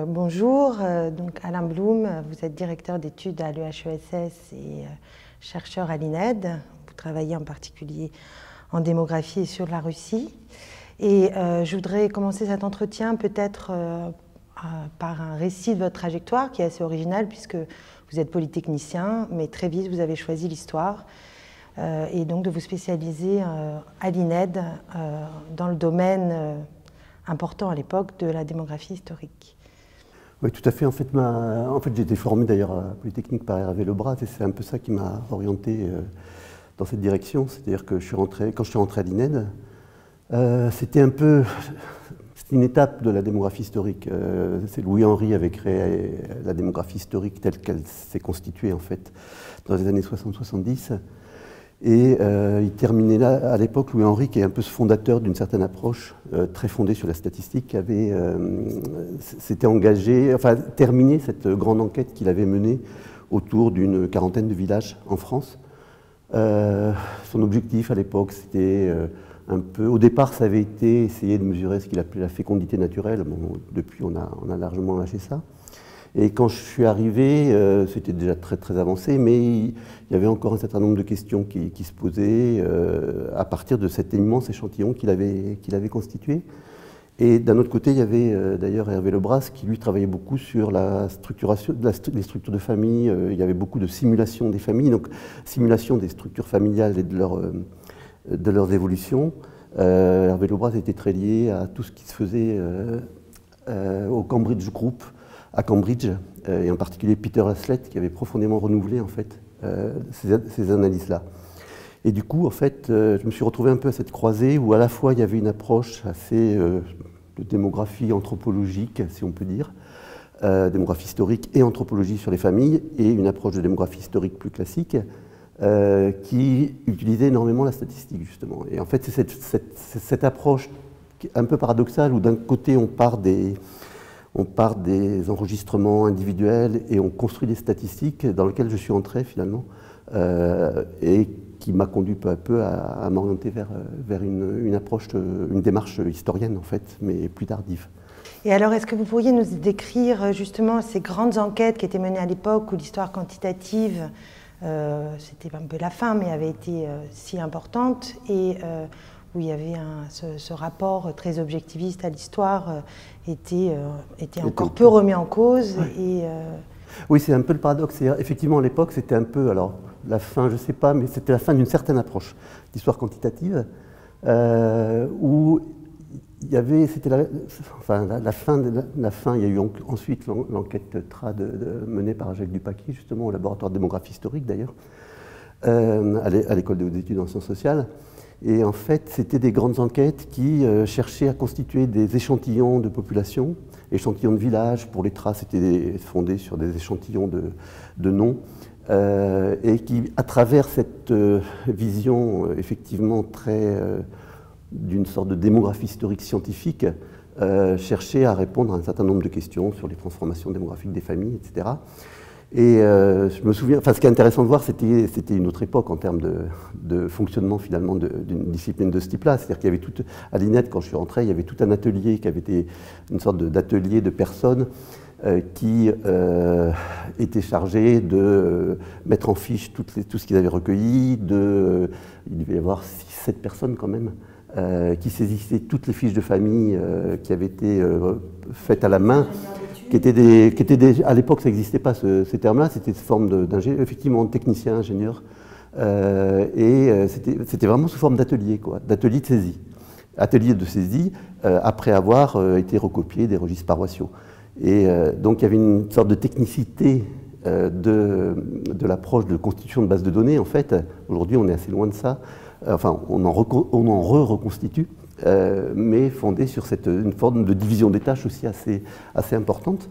Bonjour, donc Alain Blum, vous êtes directeur d'études à l'EHESS et chercheur à l'INED. Vous travaillez en particulier en démographie et sur la Russie. Et je voudrais commencer cet entretien peut-être par un récit de votre trajectoire qui est assez original puisque vous êtes polytechnicien, mais très vite vous avez choisi l'histoire et donc de vous spécialiser à l'INED dans le domaine important à l'époque de la démographie historique. Oui, tout à fait. En fait, j'ai été formé d'ailleurs à Polytechnique par Hervé Lebras et c'est un peu ça qui m'a orienté dans cette direction. C'est-à-dire que quand je suis rentré à l'INED, c'était une étape de la démographie historique. Louis-Henri avait créé la démographie historique telle qu'elle s'est constituée en fait dans les années 60-70. Et il terminait là, à l'époque, Louis-Henri, qui est un peu ce fondateur d'une certaine approche très fondée sur la statistique, s'était engagé, enfin terminé cette grande enquête qu'il avait menée autour d'une quarantaine de villages en France. Son objectif à l'époque, c'était au départ, ça avait été essayer de mesurer ce qu'il appelait la fécondité naturelle. Bon, depuis, on a largement lâché ça. Et quand je suis arrivé, c'était déjà très très avancé, mais il y avait encore un certain nombre de questions qui se posaient à partir de cet immense échantillon qu'il avait constitué. Et d'un autre côté, il y avait d'ailleurs Hervé Lebras qui lui travaillait beaucoup sur la structuration, les structures de famille. Il y avait beaucoup de simulation des familles, donc simulation des structures familiales et de leurs évolutions. Hervé Lebras était très lié à tout ce qui se faisait au Cambridge Group, à Cambridge, et en particulier Peter Haslett, qui avait profondément renouvelé en fait ces analyses-là. Et du coup, en fait, je me suis retrouvé un peu à cette croisée où à la fois il y avait une approche assez de démographie anthropologique, si on peut dire, démographie historique et anthropologie sur les familles, et une approche de démographie historique plus classique, qui utilisait énormément la statistique, justement. Et en fait, c'est cette approche un peu paradoxale où d'un côté on part des enregistrements individuels et on construit des statistiques dans lesquelles je suis entré finalement et qui m'a conduit peu à peu à m'orienter vers une approche, une démarche historienne en fait, mais plus tardive. Et alors, est-ce que vous pourriez nous décrire justement ces grandes enquêtes qui étaient menées à l'époque où l'histoire quantitative, c'était un peu la fin, mais avait été si importante et où il y avait ce rapport très objectiviste à l'histoire était encore peu remis en cause. Ouais. Oui, c'est un peu le paradoxe. Effectivement, à l'époque, c'était un peu, alors la fin, je ne sais pas, mais c'était la fin d'une certaine approche d'histoire quantitative, où il y avait, c'était la fin, il y a eu ensuite l'enquête TRAD menée par Jacques Dupaquier, justement, au laboratoire de démographie historique d'ailleurs, à l'école des hautes études en sciences sociales. Et en fait, c'était des grandes enquêtes qui cherchaient à constituer des échantillons de population, échantillons de villages. Pour les traces, c'était fondé sur des échantillons de noms. Et qui, à travers cette vision effectivement très d'une sorte de démographie historique scientifique, cherchaient à répondre à un certain nombre de questions sur les transformations démographiques des familles, etc. Et je me souviens, ce qui est intéressant de voir, c'était une autre époque en termes de fonctionnement finalement d'une discipline de ce type-là. C'est-à-dire qu'il y avait tout, à l'INED, quand je suis rentré, il y avait tout un atelier qui avait été une sorte d'atelier de personnes qui étaient chargées de mettre en fiche tout ce qu'ils avaient recueilli. Il devait y avoir 6-7 personnes quand même qui saisissaient toutes les fiches de famille qui avaient été faites à la main. À l'époque, ça n'existait pas ces termes-là, c'était une forme d'ingénieur, effectivement, technicien, ingénieur, et c'était vraiment sous forme d'atelier, d'atelier de saisie. Atelier de saisie, après avoir été recopié des registres paroissiaux. Et donc, il y avait une sorte de technicité de l'approche de constitution de base de données, en fait. Aujourd'hui, on est assez loin de ça. Enfin, on en reconstitue. Mais fondée sur une forme de division des tâches aussi assez importante.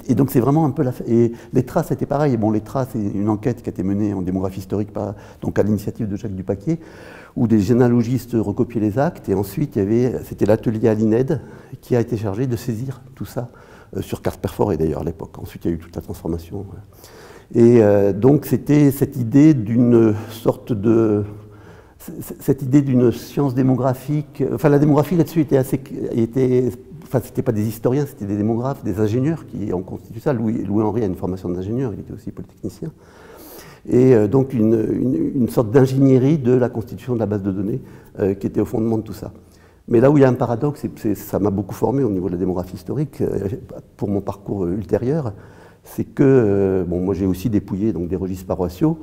Et donc c'est vraiment un peu et les traces c'était pareil. Bon, les traces, c'est une enquête qui a été menée en démographie historique donc à l'initiative de Jacques Dupaquier, où des généalogistes recopiaient les actes, et ensuite c'était l'atelier à l'INED qui a été chargé de saisir tout ça sur carte perforée d'ailleurs à l'époque. Ensuite il y a eu toute la transformation. Et donc c'était cette idée d'une sorte de science démographique, enfin la démographie là-dessus était c'était pas des historiens, c'était des démographes, des ingénieurs qui ont constitué ça. Louis-Henri a une formation d'ingénieur, il était aussi polytechnicien. Et donc une sorte d'ingénierie de la constitution de la base de données qui était au fondement de tout ça. Mais là où il y a un paradoxe, et ça m'a beaucoup formé au niveau de la démographie historique, pour mon parcours ultérieur, c'est que, bon, moi j'ai aussi dépouillé donc, des registres paroissiaux,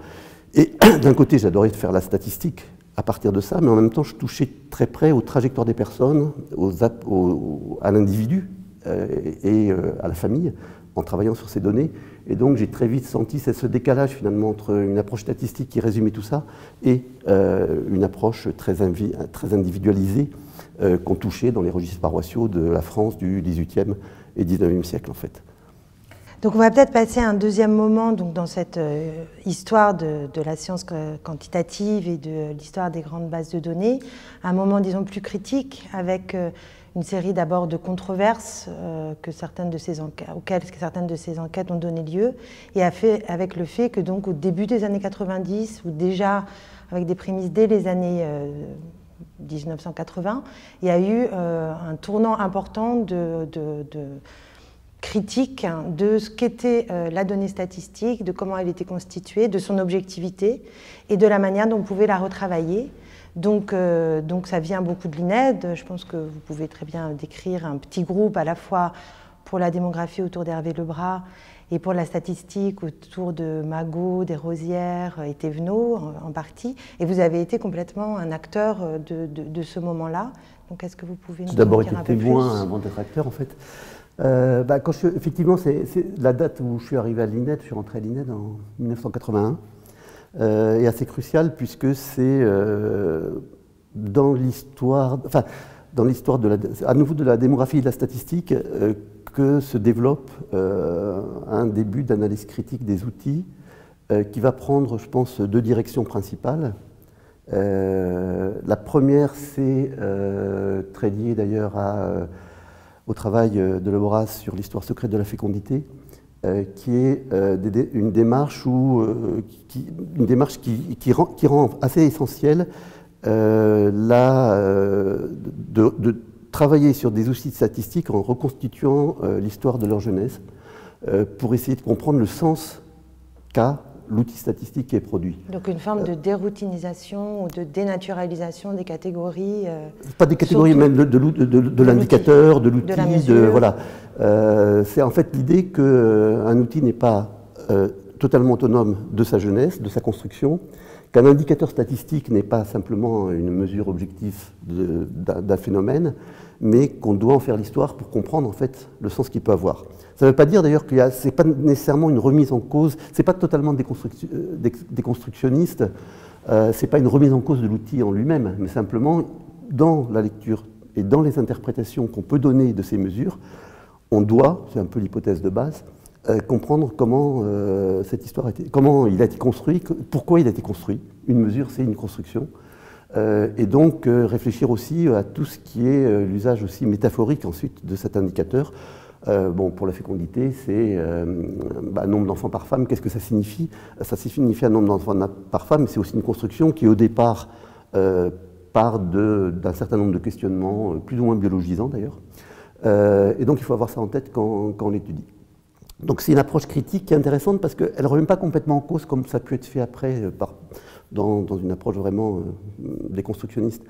et d'un côté j'adorais faire la statistique à partir de ça, mais en même temps je touchais très près aux trajectoires des personnes, à l'individu et à la famille, en travaillant sur ces données. Et donc j'ai très vite senti ce décalage finalement entre une approche statistique qui résumait tout ça et une approche très individualisée qu'on touchait dans les registres paroissiaux de la France du XVIIIe et XIXe siècle en fait. Donc on va peut-être passer à un deuxième moment donc, dans cette histoire de la science quantitative et de l'histoire des grandes bases de données, un moment disons plus critique avec une série d'abord de controverses auxquelles certaines de ces enquêtes ont donné lieu, et avec le fait que donc au début des années 90, ou déjà avec des prémices dès les années 1980, il y a eu un tournant important de critique de ce qu'était la donnée statistique, de comment elle était constituée, de son objectivité et de la manière dont on pouvait la retravailler. Donc ça vient beaucoup de l'INED. Je pense que vous pouvez très bien décrire un petit groupe à la fois pour la démographie autour d'Hervé Lebras et pour la statistique autour de Magot, Desrosières et Thévenot en partie. Et vous avez été complètement un acteur de ce moment-là. Donc est-ce que vous pouvez nous dire un peu plus ? J'ai d'abord été témoin avant d'être acteur en fait. Effectivement, c'est la date où je suis arrivé à l'INED, je suis rentré à l'INED en 1981, est assez cruciale puisque c'est dans l'histoire à nouveau de la démographie et de la statistique que se développe un début d'analyse critique des outils qui va prendre, je pense, deux directions principales. La première, c'est très lié d'ailleurs au travail de Lebras sur l'histoire secrète de la fécondité, qui est une démarche, qui rend assez essentielle de travailler sur des outils statistiques en reconstituant l'histoire de leur jeunesse pour essayer de comprendre le sens qu'a l'outil statistique qui est produit. Donc une forme de déroutinisation ou de dénaturalisation des catégories. Pas des catégories, même de l'indicateur, de l'outil, voilà. C'est en fait l'idée qu'un outil n'est pas totalement autonome de sa jeunesse, de sa construction, qu'un indicateur statistique n'est pas simplement une mesure objective d'un phénomène, mais qu'on doit en faire l'histoire pour comprendre en fait le sens qu'il peut avoir. Ça ne veut pas dire d'ailleurs que ce n'est pas nécessairement une remise en cause, ce n'est pas totalement déconstructionniste, ce n'est pas une remise en cause de l'outil en lui-même, mais simplement dans la lecture et dans les interprétations qu'on peut donner de ces mesures, on doit, c'est un peu l'hypothèse de base, comprendre comment cette histoire comment il a été construit, pourquoi il a été construit. Une mesure, c'est une construction. Et donc réfléchir aussi à tout ce qui est l'usage aussi métaphorique ensuite de cet indicateur. Bon, pour la fécondité, c'est nombre d'enfants par femme. Qu'est-ce que ça signifie? Ça signifie un nombre d'enfants par femme, mais c'est aussi une construction qui, au départ, part d'un certain nombre de questionnements, plus ou moins biologisants d'ailleurs. Et donc il faut avoir ça en tête quand on l'étudie. Donc c'est une approche critique qui est intéressante parce qu'elle ne remet pas complètement en cause comme ça a pu être fait après dans une approche vraiment déconstructiviste.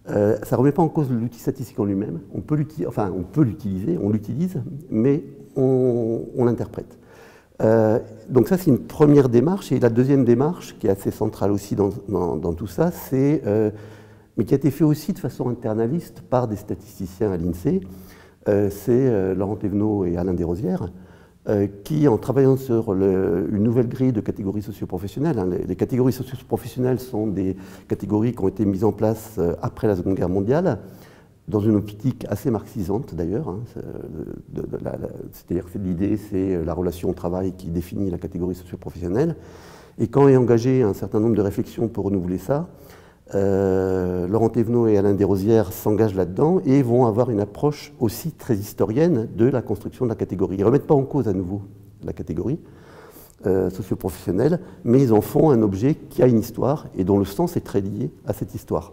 Ça ne remet pas en cause l'outil statistique en lui-même. On peut l'utiliser, on l'utilise, mais on l'interprète. Donc ça c'est une première démarche. Et la deuxième démarche, qui est assez centrale aussi dans tout ça, mais qui a été fait aussi de façon internaliste par des statisticiens à l'INSEE, c'est Laurent Thévenot et Alain Desrosières, qui, en travaillant sur une nouvelle grille de catégories socio-professionnelles, les catégories socio-professionnelles sont des catégories qui ont été mises en place après la Seconde Guerre mondiale, dans une optique assez marxisante d'ailleurs, c'est-à-dire que l'idée c'est la relation au travail qui définit la catégorie socio-professionnelle, et quand est engagé un certain nombre de réflexions pour renouveler ça, Laurent Thévenot et Alain Desrosières s'engagent là-dedans et vont avoir une approche aussi très historienne de la construction de la catégorie. Ils ne remettent pas en cause à nouveau la catégorie socio-professionnelle, mais ils en font un objet qui a une histoire et dont le sens est très lié à cette histoire.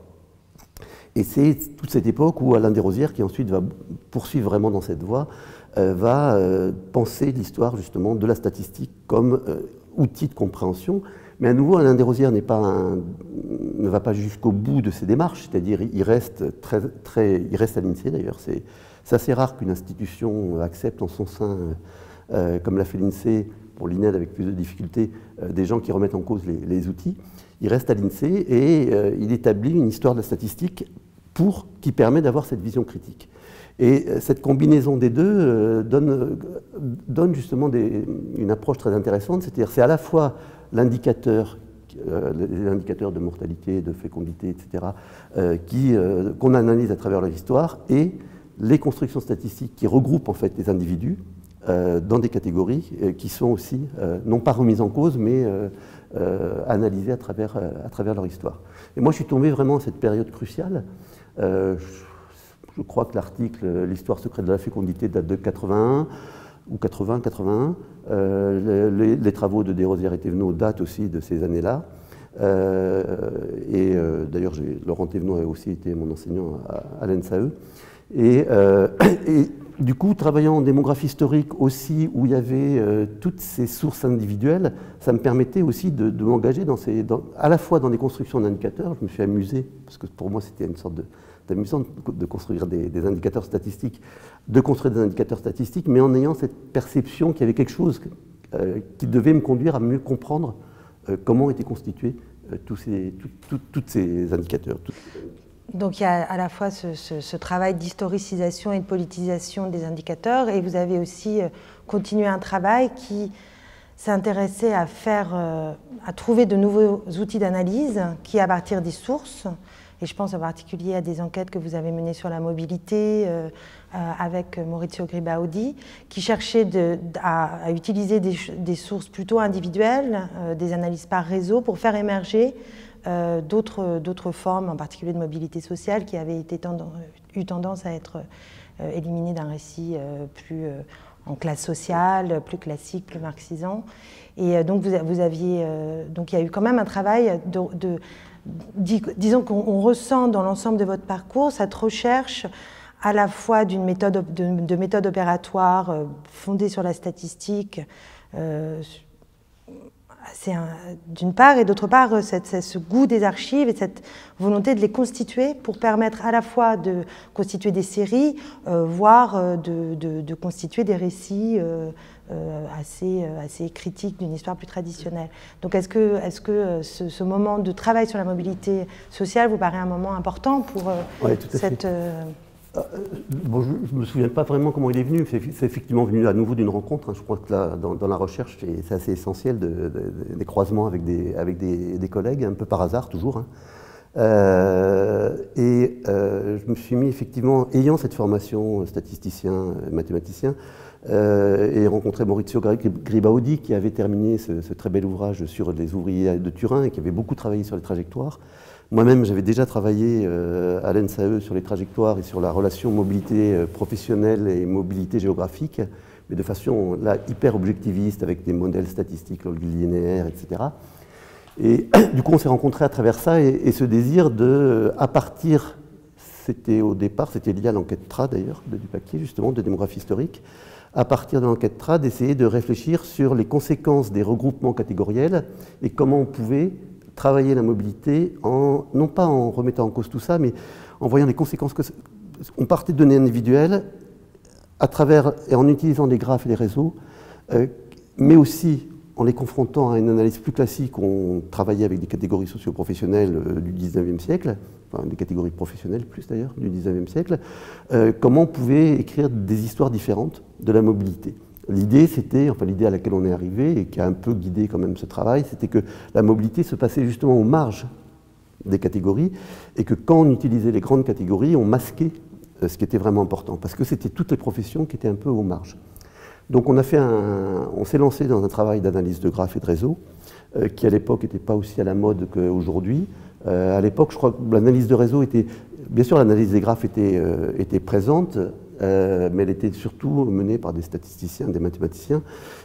Et c'est toute cette époque où Alain Desrosières, qui ensuite va poursuivre vraiment dans cette voie, va penser l'histoire justement de la statistique comme outil de compréhension. Mais à nouveau, Alain Desrosières ne va pas jusqu'au bout de ses démarches, c'est-à-dire il reste à l'INSEE d'ailleurs. C'est assez rare qu'une institution accepte en son sein, comme l'a fait l'INSEE pour l'INED avec plus de difficultés, des gens qui remettent en cause les outils. Il reste à l'INSEE et il établit une histoire de la statistique qui permet d'avoir cette vision critique. Et cette combinaison des deux donne justement une approche très intéressante, c'est-à-dire c'est à la fois l'indicateur, les indicateurs de mortalité, de fécondité, etc., qu'on analyse à travers leur histoire, et les constructions statistiques qui regroupent en fait les individus dans des catégories qui sont aussi non pas remises en cause, mais analysées à travers leur histoire. Et moi, je suis tombé vraiment à cette période cruciale. Je crois que l'article « L'histoire secrète de la fécondité » date de 81 ou 80-81. Les travaux de Desrosières et Thévenot datent aussi de ces années-là. D'ailleurs, Laurent Thévenot a aussi été mon enseignant à l'ENSAE. Et du coup, travaillant en démographie historique aussi, où il y avait toutes ces sources individuelles, ça me permettait aussi de m'engager à la fois dans des constructions d'indicateurs. Je me suis amusé, parce que pour moi c'était une sorte d'amusant de construire des indicateurs statistiques, mais en ayant cette perception qu'il y avait quelque chose qui devait me conduire à mieux comprendre comment étaient constitués tous ces indicateurs. Donc il y a à la fois ce travail d'historicisation et de politisation des indicateurs, et vous avez aussi continué un travail qui s'intéressait à trouver de nouveaux outils d'analyse qui, à partir des sources, et je pense en particulier à des enquêtes que vous avez menées sur la mobilité avec Maurizio Gribaudi, qui cherchaient à utiliser des sources plutôt individuelles, des analyses par réseau, pour faire émerger d'autres formes, en particulier de mobilité sociale, qui avaient eu tendance à être éliminées d'un récit plus en classe sociale, plus classique, plus marxisant. Et donc donc il y a eu quand même un travail disons qu'on ressent dans l'ensemble de votre parcours cette recherche à la fois de méthode opératoire fondée sur la statistique, d'une part, et d'autre part, ce goût des archives et cette volonté de les constituer pour permettre à la fois de constituer des séries, voire de constituer des récits assez critiques d'une histoire plus traditionnelle. Donc est-ce que ce moment de travail sur la mobilité sociale vous paraît un moment important pour cette... Bon, je ne me souviens pas vraiment comment il est venu. C'est effectivement venu à nouveau d'une rencontre. Je crois que là, dans la recherche, c'est assez essentiel des croisements avec des collègues, un peu par hasard toujours. Je me suis mis effectivement, ayant cette formation statisticien, mathématicien, et rencontré Maurizio Gribaudi, qui avait terminé ce très bel ouvrage sur les ouvriers de Turin et qui avait beaucoup travaillé sur les trajectoires. Moi-même, j'avais déjà travaillé à l'ENSAE sur les trajectoires et sur la relation mobilité professionnelle et mobilité géographique, mais de façon là, hyper objectiviste, avec des modèles statistiques linéaires, etc. Et du coup, on s'est rencontrés à travers ça et ce désir à partir, au départ, c'était lié à l'enquête TRA d'ailleurs, du papier justement, de démographie historique, à partir de l'enquête TRA, d'essayer de réfléchir sur les conséquences des regroupements catégoriels et comment on pouvait travailler la mobilité, non pas en remettant en cause tout ça, mais en voyant les conséquences que... On partait de données individuelles à travers, et en utilisant des graphes et des réseaux, mais aussi en les confrontant à une analyse plus classique. On travaillait avec des catégories socio-professionnelles du 19e siècle, enfin des catégories professionnelles plus d'ailleurs, du 19e siècle, comment on pouvait écrire des histoires différentes de la mobilité. L'idée, l'idée à laquelle on est arrivé et qui a un peu guidé quand même ce travail, c'était que la mobilité se passait justement aux marges des catégories et que quand on utilisait les grandes catégories, on masquait ce qui était vraiment important, parce que c'était toutes les professions qui étaient un peu aux marges. Donc on s'est lancé dans un travail d'analyse de graphes et de réseaux, qui à l'époque n'était pas aussi à la mode qu'aujourd'hui. À l'époque, je crois que l'analyse de réseau était... Bien sûr, l'analyse des graphes était présente, mais elle était surtout menée par des statisticiens, des mathématiciens,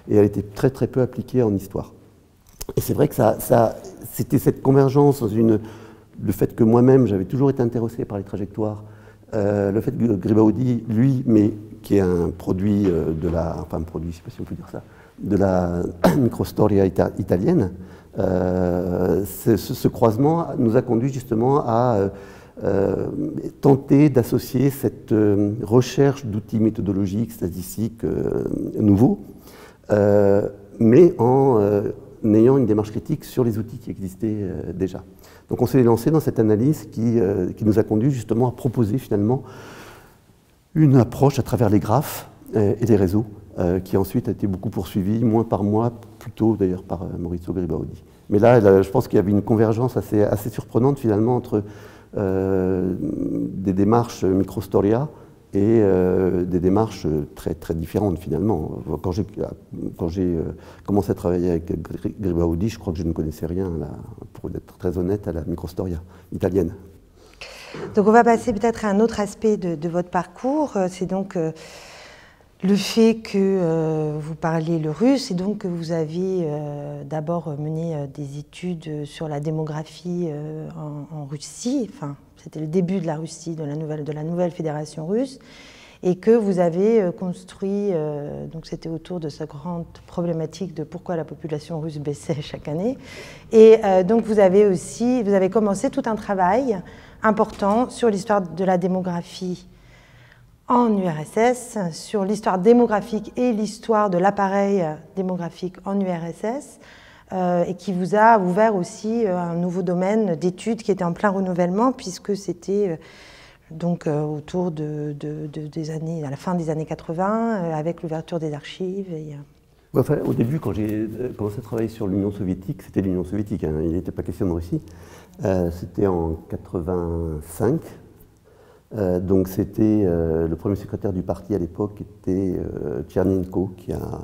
et elle était très très peu appliquée en histoire. Et c'est vrai que c'était cette convergence le fait que moi-même, j'avais toujours été intéressé par les trajectoires, le fait que Gribaudi, lui, mais qui est un produit de la, enfin un produit, je ne sais pas si on peut dire ça, de la microstoria italienne, ce croisement nous a conduit justement à tenter d'associer cette recherche d'outils méthodologiques, statistiques nouveaux, mais en ayant une démarche critique sur les outils qui existaient déjà. Donc on s'est lancé dans cette analyse qui nous a conduit justement à proposer finalement une approche à travers les graphes et les réseaux, qui ensuite a été beaucoup poursuivie, mois par mois, plutôt d'ailleurs par Maurizio Gribaudi. Mais là, je pense qu'il y avait une convergence assez surprenante finalement entre des démarches microstoria et des démarches très, très différentes finalement. Quand j'ai commencé à travailler avec Gribaudi, je crois que je ne connaissais rien, là, pour être très honnête, à la microstoria italienne. Donc on va passer peut-être à un autre aspect de votre parcours, c'est donc le fait que vous parliez le russe et donc que vous avez d'abord mené des études sur la démographie en Russie, enfin c'était le début de la Russie, de la nouvelle fédération russe, et que vous avez construit, donc c'était autour de cette grande problématique de pourquoi la population russe baissait chaque année, et donc vous avez commencé tout un travail important sur l'histoire de la démographie en URSS, sur l'histoire démographique et l'histoire de l'appareil démographique en URSS, et qui vous a ouvert aussi un nouveau domaine d'études qui était en plein renouvellement, puisque c'était donc autour des années, à la fin des années 80, avec l'ouverture des archives. Enfin, au début, quand j'ai commencé à travailler sur l'Union soviétique, c'était l'Union soviétique, hein, il n'était pas question de Russie, c'était en 85. Donc c'était le premier secrétaire du parti à l'époque était Tchernenko, qui a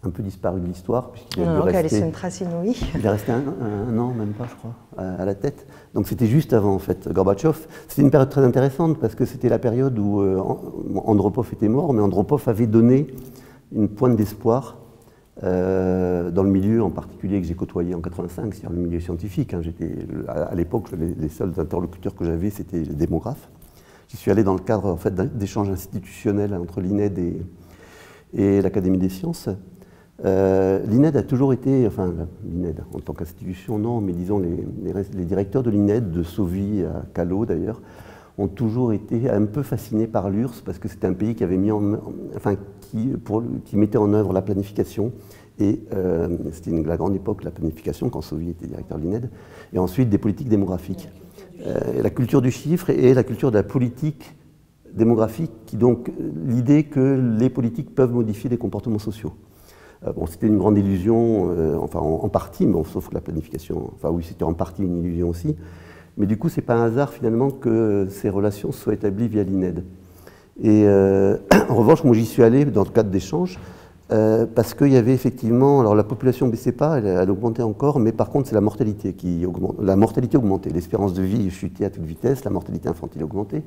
un peu disparu de l'histoire. Il a laissé une trace inouïe. Il est resté un an, même pas, je crois, à la tête. Donc c'était juste avant, en fait, Gorbatchev. C'était une période très intéressante parce que c'était la période où Andropov était mort, mais Andropov avait donné une pointe d'espoir dans le milieu en particulier que j'ai côtoyé en 85, c'est-à-dire le milieu scientifique. Hein. À l'époque, les seuls interlocuteurs que j'avais, c'était les démographes. J'y suis allé dans le cadre en fait, d'échanges institutionnels entre l'INED et l'Académie des sciences. L'INED a toujours été, enfin l'INED en tant qu'institution non, mais disons les directeurs de l'INED, de Sauvy à Callot d'ailleurs, ont toujours été un peu fascinés par l'URSS parce que c'était un pays qui avait qui mettait en œuvre la planification et c'était la grande époque de la planification quand Sauvy était directeur de l'INED, et ensuite des politiques démographiques. La culture du chiffre et la culture de la politique démographique, qui donc l'idée que les politiques peuvent modifier les comportements sociaux. Bon, c'était une grande illusion, enfin en partie, mais bon, sauf que la planification, enfin oui, c'était en partie une illusion aussi. Mais du coup, c'est pas un hasard finalement que ces relations soient établies via l'INED. Et en revanche, moi j'y suis allé dans le cadre d'échanges, parce qu'il y avait effectivement, alors la population ne baissait pas, elle augmentait encore, mais par contre c'est la mortalité qui augmente. La mortalité augmentait, l'espérance de vie chutait à toute vitesse, la mortalité infantile augmentait.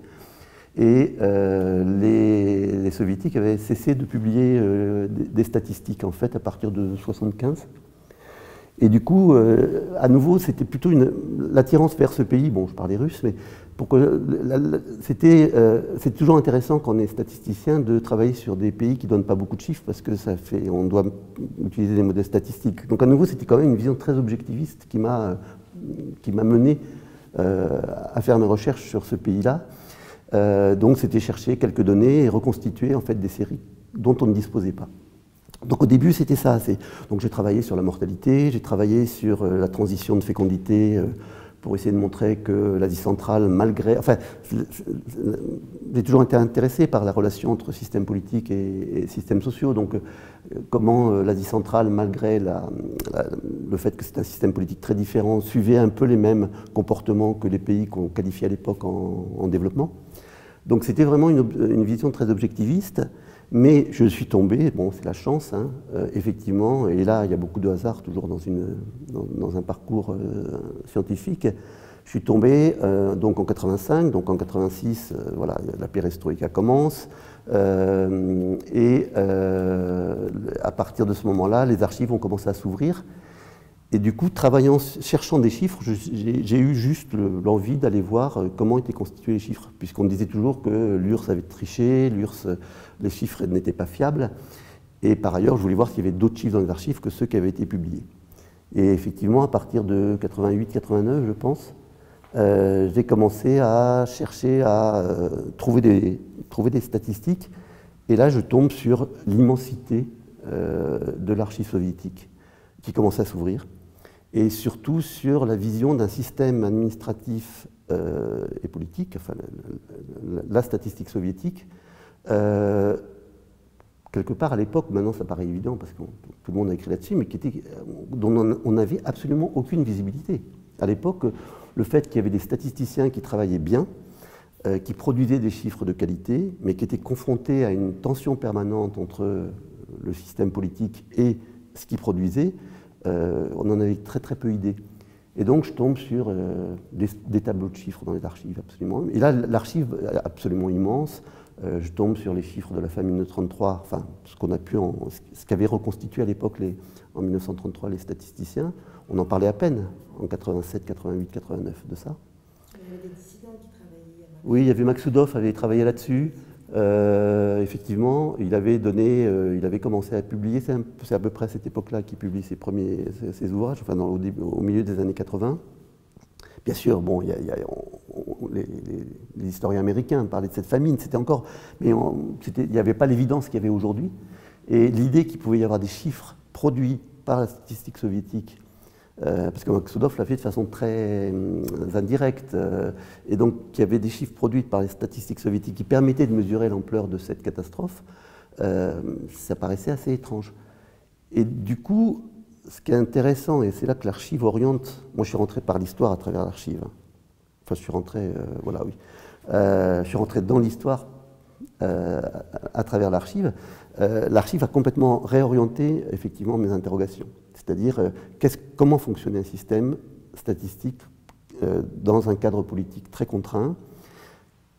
Et les soviétiques avaient cessé de publier des statistiques en fait à partir de 1975. Et du coup, à nouveau, c'était plutôt l'attirance vers ce pays, bon je parlais russe, mais c'est toujours intéressant quand on est statisticien de travailler sur des pays qui ne donnent pas beaucoup de chiffres parce que on doit utiliser des modèles statistiques. Donc à nouveau, c'était quand même une vision très objectiviste qui m'a mené à faire mes recherches sur ce pays-là. Donc c'était chercher quelques données et reconstituer en fait des séries dont on ne disposait pas. Donc au début c'était ça. Donc j'ai travaillé sur la mortalité, j'ai travaillé sur la transition de fécondité pour essayer de montrer que l'Asie centrale, malgré... Enfin, j'ai toujours été intéressé par la relation entre systèmes politiques et systèmes sociaux. Donc comment l'Asie centrale, malgré le fait que c'est un système politique très différent, suivait un peu les mêmes comportements que les pays qu'on qualifiait à l'époque en développement. Donc c'était vraiment une vision très objectiviste. Mais je suis tombé, bon c'est la chance, hein, effectivement, et là il y a beaucoup de hasard toujours dans un parcours scientifique. Je suis tombé donc en 85, donc en 86, voilà, la perestroïka commence, et à partir de ce moment-là, les archives ont commencé à s'ouvrir. Et du coup, cherchant des chiffres, j'ai eu juste l'envie d'aller voir comment étaient constitués les chiffres, puisqu'on disait toujours que l'URSS avait triché, les chiffres n'étaient pas fiables. Et par ailleurs, je voulais voir s'il y avait d'autres chiffres dans les archives que ceux qui avaient été publiés. Et effectivement, à partir de 88-89, je pense, j'ai commencé à chercher à trouver des statistiques. Et là, je tombe sur l'immensité de l'archive soviétique qui commence à s'ouvrir. Et surtout sur la vision d'un système administratif et politique, enfin la statistique soviétique, quelque part à l'époque, maintenant ça paraît évident parce que tout le monde a écrit là-dessus, mais dont on n'avait absolument aucune visibilité. À l'époque, le fait qu'il y avait des statisticiens qui travaillaient bien, qui produisaient des chiffres de qualité, mais qui étaient confrontés à une tension permanente entre le système politique et ce qu'ils produisaient, on en avait très très peu idée. Et donc je tombe sur des tableaux de chiffres dans les archives, absolument. Et là, l'archive est absolument immense. Je tombe sur les chiffres de la famine de 1933, enfin ce qu'avaient reconstitué à l'époque en 1933 les statisticiens. On en parlait à peine en 87, 88, 89 de ça. Il y avait des dissidents qui travaillaient. Oui, il y avait Maksudov avait travaillé là-dessus. Effectivement, il avait commencé à publier, c'est à peu près à cette époque-là qu'il publie ses ouvrages, enfin au milieu des années 80. Bien sûr, bon, les historiens américains parlaient de cette famine, c'était encore, mais il n'y avait pas l'évidence qu'il y avait aujourd'hui. Et l'idée qu'il pouvait y avoir des chiffres produits par la statistique soviétique, parce que Maksudov l'a fait de façon très indirecte, et donc il y avait des chiffres produits par les statistiques soviétiques qui permettaient de mesurer l'ampleur de cette catastrophe, ça paraissait assez étrange. Et du coup, ce qui est intéressant, et c'est là que l'archive oriente, moi je suis rentré par l'histoire à travers l'archive, enfin je suis rentré, voilà, oui, je suis rentré dans l'histoire à travers l'archive. L'archive a complètement réorienté effectivement mes interrogations. C'est-à-dire comment fonctionnait un système statistique dans un cadre politique très contraint.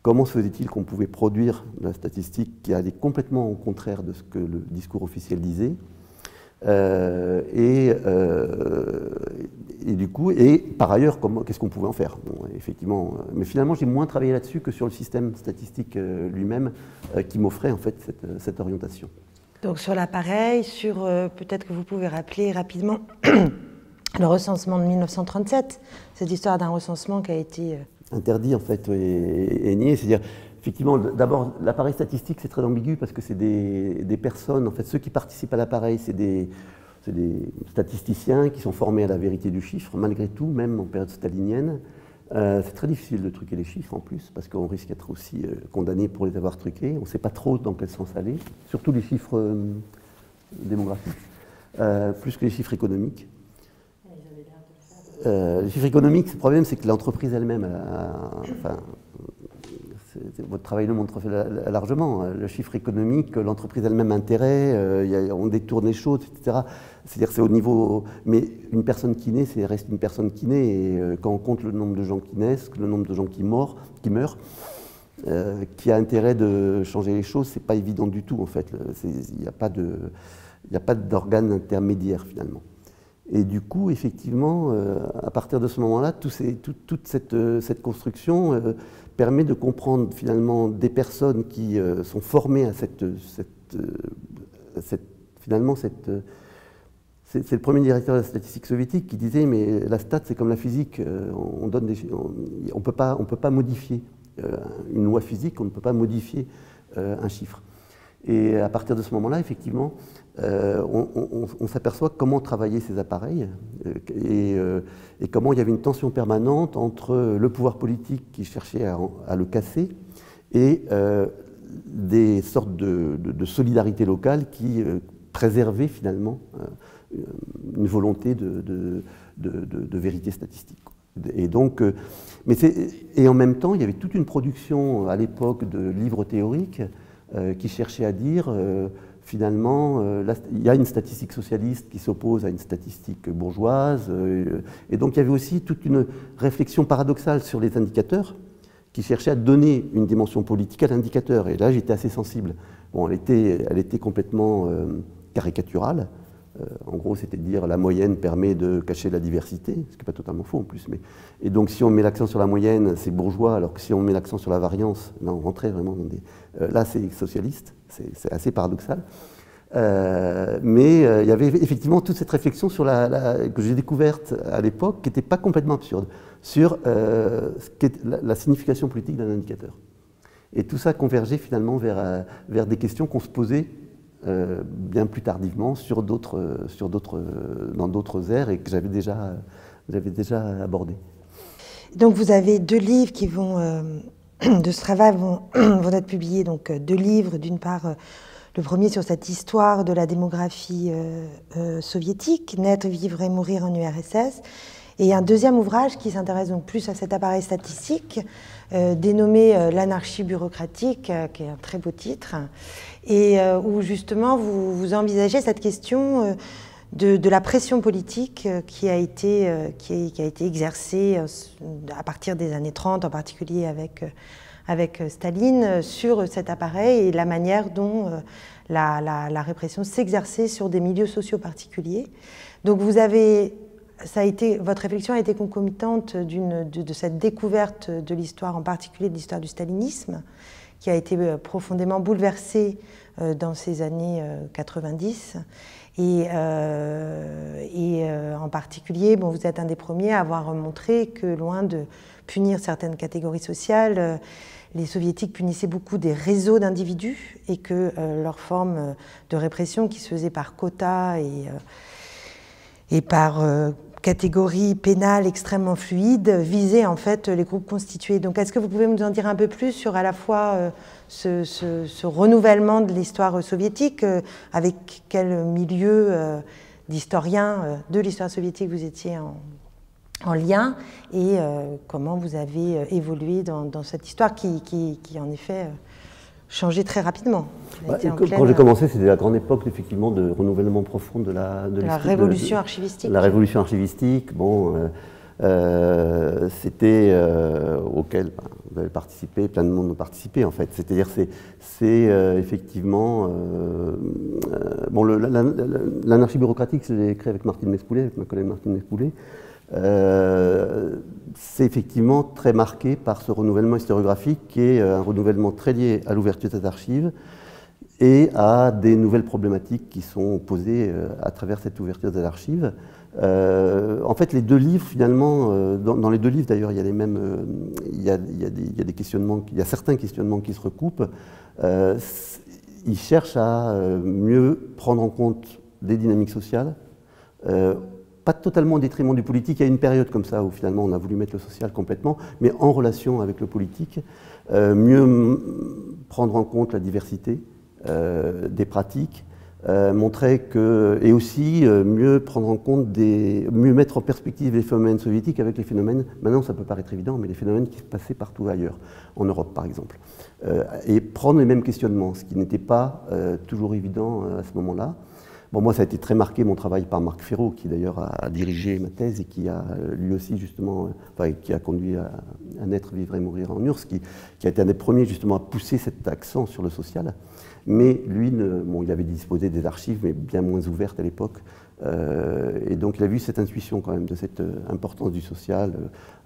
Comment se faisait-il qu'on pouvait produire de la statistique qui allait complètement au contraire de ce que le discours officiel disait et du coup, et par ailleurs, qu'est-ce qu'on pouvait en faire? Bon, effectivement, mais finalement, j'ai moins travaillé là-dessus que sur le système statistique lui-même qui m'offrait en fait cette orientation. Donc sur l'appareil, peut-être que vous pouvez rappeler rapidement le recensement de 1937, cette histoire d'un recensement qui a été interdit en fait et nié, c'est-à-dire effectivement, d'abord l'appareil statistique c'est très ambigu parce que c'est des personnes, en fait ceux qui participent à l'appareil c'est des statisticiens qui sont formés à la vérité du chiffre, malgré tout, même en période stalinienne. C'est très difficile de truquer les chiffres en plus, parce qu'on risque d'être aussi condamné pour les avoir truqués. On ne sait pas trop dans quel sens aller, surtout les chiffres démographiques, plus que les chiffres économiques. Les chiffres économiques, le problème, c'est que l'entreprise elle-même, votre travail le montre largement, le chiffre économique, l'entreprise elle-même a intérêt, on détourne les choses, etc. C'est-à-dire c'est au niveau... Mais une personne qui naît, reste une personne qui naît, et quand on compte le nombre de gens qui naissent, le nombre de gens qui meurent, qui a intérêt de changer les choses, c'est pas évident du tout en fait. Il n'y a pas d'organe intermédiaire finalement. Et du coup, effectivement, à partir de ce moment-là, toute cette construction permet de comprendre finalement des personnes qui sont formées à finalement c'est le premier directeur de la statistique soviétique qui disait mais la stat c'est comme la physique, on peut pas modifier une loi physique, on ne peut pas modifier un chiffre. Et à partir de ce moment-là, effectivement, on s'aperçoit comment travaillaient ces appareils et comment il y avait une tension permanente entre le pouvoir politique qui cherchait à le casser et des sortes de solidarité locale qui préservaient finalement une volonté de vérité statistique. Et donc, et en même temps, il y avait toute une production à l'époque de livres théoriques qui cherchait à dire finalement, il y a une statistique socialiste qui s'oppose à une statistique bourgeoise, et donc il y avait aussi toute une réflexion paradoxale sur les indicateurs qui cherchait à donner une dimension politique à l'indicateur, et là j'étais assez sensible. Bon, elle était complètement caricaturale, En gros, c'était de dire la moyenne permet de cacher la diversité, ce qui n'est pas totalement faux en plus. Et donc, si on met l'accent sur la moyenne, c'est bourgeois, alors que si on met l'accent sur la variance, là, on rentrait vraiment dans des... là, c'est socialiste, c'est assez paradoxal. Mais il y avait effectivement toute cette réflexion sur que j'ai découverte à l'époque, qui n'était pas complètement absurde, sur ce qu'est la signification politique d'un indicateur. Et tout ça convergeait finalement vers des questions qu'on se posait bien plus tardivement dans d'autres ères et que j'avais déjà abordées. Donc vous avez 2 livres qui vont, de ce travail vont être publiés, donc 2 livres, d'une part le premier sur cette histoire de la démographie soviétique, Naître, vivre et mourir en URSS, et un deuxième ouvrage qui s'intéresse donc plus à cet appareil statistique, dénommé L'anarchie bureaucratique, qui est un très beau titre, et où justement vous envisagez cette question de la pression politique qui a été exercée à partir des années 30, en particulier avec Staline, sur cet appareil et la manière dont la répression s'exerçait sur des milieux sociaux particuliers. Donc votre réflexion a été concomitante de cette découverte de l'histoire, en particulier de l'histoire du stalinisme, qui a été profondément bouleversée dans ces années 90. Et en particulier, vous êtes un des premiers à avoir montré que, loin de punir certaines catégories sociales, les soviétiques punissaient beaucoup des réseaux d'individus et que leur forme de répression, qui se faisait par quotas et par catégorie pénale extrêmement fluide, visait en fait les groupes constitués. Donc est-ce que vous pouvez nous en dire un peu plus sur à la fois ce renouvellement de l'histoire soviétique, avec quel milieu d'historiens de l'histoire soviétique vous étiez en lien, et comment vous avez évolué dans cette histoire qui en effet changeait très rapidement. Quand j'ai commencé, c'était la grande époque effectivement de renouvellement profond de la révolution archivistique. La révolution archivistique, c'était auquel vous avez participé, plein de monde a participé en fait. C'est-à-dire c'est effectivement l'anarchie bureaucratique, je l'ai écrit avec Martine Mespoulet, avec ma collègue Martine Mespoulet. C'est effectivement très marqué par ce renouvellement historiographique qui est un renouvellement très lié à l'ouverture des archives et à des nouvelles problématiques qui sont posées à travers cette ouverture des archives. En fait, les 2 livres, finalement, dans les 2 livres d'ailleurs, il y a les mêmes, il y a des questionnements, il y a certains questionnements qui se recoupent. Ils cherchent à mieux prendre en compte des dynamiques sociales. Pas totalement au détriment du politique. Il y a une période comme ça où finalement on a voulu mettre le social complètement, mais en relation avec le politique, mieux prendre en compte la diversité des pratiques, montrer que, et aussi mieux prendre en compte mieux mettre en perspective les phénomènes soviétiques avec les phénomènes, maintenant ça peut paraître évident, mais les phénomènes qui se passaient partout ailleurs, en Europe par exemple, et prendre les mêmes questionnements, ce qui n'était pas toujours évident à ce moment-là. Bon, moi, ça a été très marqué, mon travail, par Marc Ferraud, qui d'ailleurs a dirigé ma thèse et qui a lui aussi, justement, qui a conduit à Naître, vivre et mourir en URSS, qui a été un des premiers, justement, à pousser cet accent sur le social. Mais lui, il avait disposé des archives, mais bien moins ouvertes à l'époque. Et donc, il a vu cette intuition, quand même, de cette importance du social,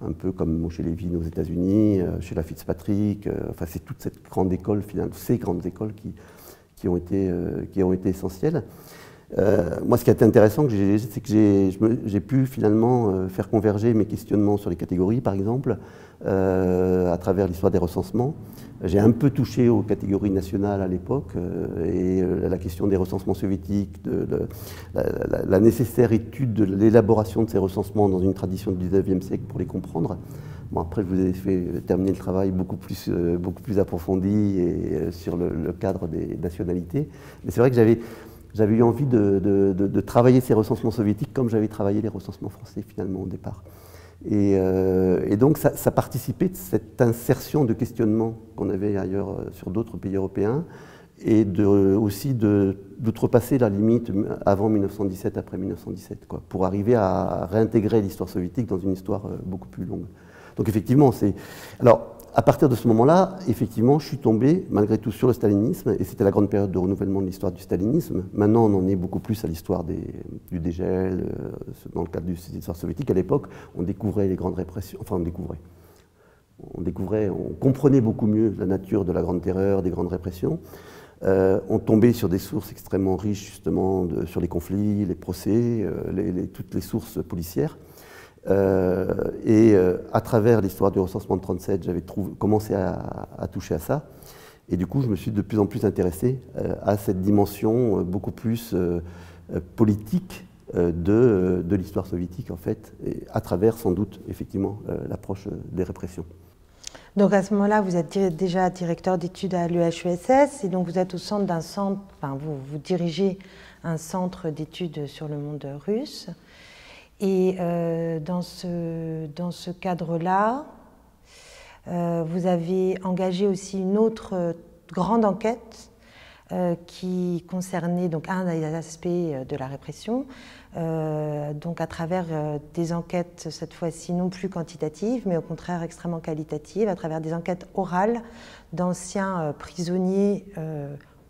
un peu comme chez Lévin aux États-Unis, chez la Fitzpatrick. Enfin, c'est toute cette grande école, finalement, ces grandes écoles qui ont été essentielles. Moi, ce qui a été intéressant, c'est que j'ai pu finalement faire converger mes questionnements sur les catégories, par exemple, à travers l'histoire des recensements. J'ai un peu touché aux catégories nationales à l'époque, et la question des recensements soviétiques, la nécessaire étude de l'élaboration de ces recensements dans une tradition du XIXe siècle pour les comprendre. Bon, après, je vous ai fait terminer le travail beaucoup plus approfondi et sur le cadre des nationalités. Mais c'est vrai que j'avais eu envie de travailler ces recensements soviétiques comme j'avais travaillé les recensements français finalement au départ. Et donc ça participait de cette insertion de questionnement qu'on avait ailleurs sur d'autres pays européens et aussi d'outrepasser la limite avant 1917, après 1917, quoi, pour arriver à réintégrer l'histoire soviétique dans une histoire beaucoup plus longue. Donc effectivement, alors à partir de ce moment-là, effectivement, je suis tombé, malgré tout, sur le stalinisme, et c'était la grande période de renouvellement de l'histoire du stalinisme. Maintenant, on en est beaucoup plus à l'histoire du dégel, dans le cadre de l'histoire soviétique. À l'époque, on découvrait les grandes répressions, enfin, on comprenait beaucoup mieux la nature de la Grande Terreur, des grandes répressions. On tombait sur des sources extrêmement riches, justement, sur les conflits, les procès, toutes les sources policières. À travers l'histoire du recensement de 1937, j'avais commencé à toucher à ça. Et du coup, je me suis de plus en plus intéressé à cette dimension beaucoup plus politique de l'histoire soviétique, en fait, et à travers, sans doute, effectivement, l'approche des répressions. Donc à ce moment-là, vous êtes déjà directeur d'études à l'UHESS et donc vous êtes au centre d'un centre, enfin vous dirigez un centre d'études sur le monde russe. Et dans ce cadre-là, vous avez engagé aussi une autre grande enquête qui concernait donc un des aspects de la répression, donc à travers des enquêtes cette fois-ci non plus quantitatives, mais au contraire extrêmement qualitatives, à travers des enquêtes orales d'anciens prisonniers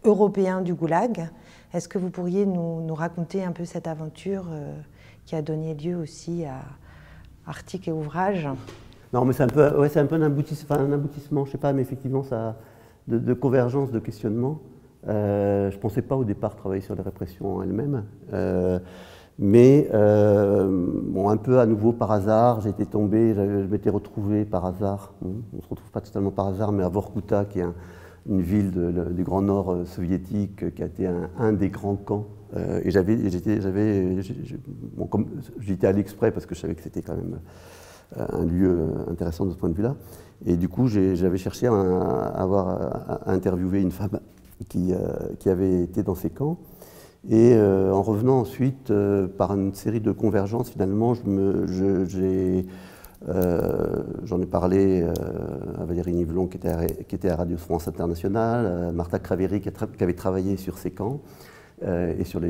européens du Goulag. Est-ce que vous pourriez nous raconter un peu cette aventure qui a donné lieu aussi à articles et ouvrages? Non, mais c'est un peu un aboutissement, je sais pas, mais effectivement, ça, de convergence, de questionnement. Je ne pensais pas au départ travailler sur les répressions elles-mêmes, mais bon, un peu à nouveau par hasard, j'étais tombé, je m'étais retrouvé par hasard, on ne se retrouve pas totalement par hasard, mais à Vorkuta, qui est une ville du Grand Nord soviétique, qui a été un des grands camps. Et j'y étais allé exprès parce que je savais que c'était quand même un lieu intéressant de ce point de vue-là. Et du coup, j'avais cherché à interviewer une femme qui avait été dans ces camps. Et en revenant ensuite, par une série de convergences, finalement, j'en ai parlé à Valérie Nivelon, qui était à Radio France Internationale, à Martha Kraveri, qui avait travaillé sur ces camps, et sur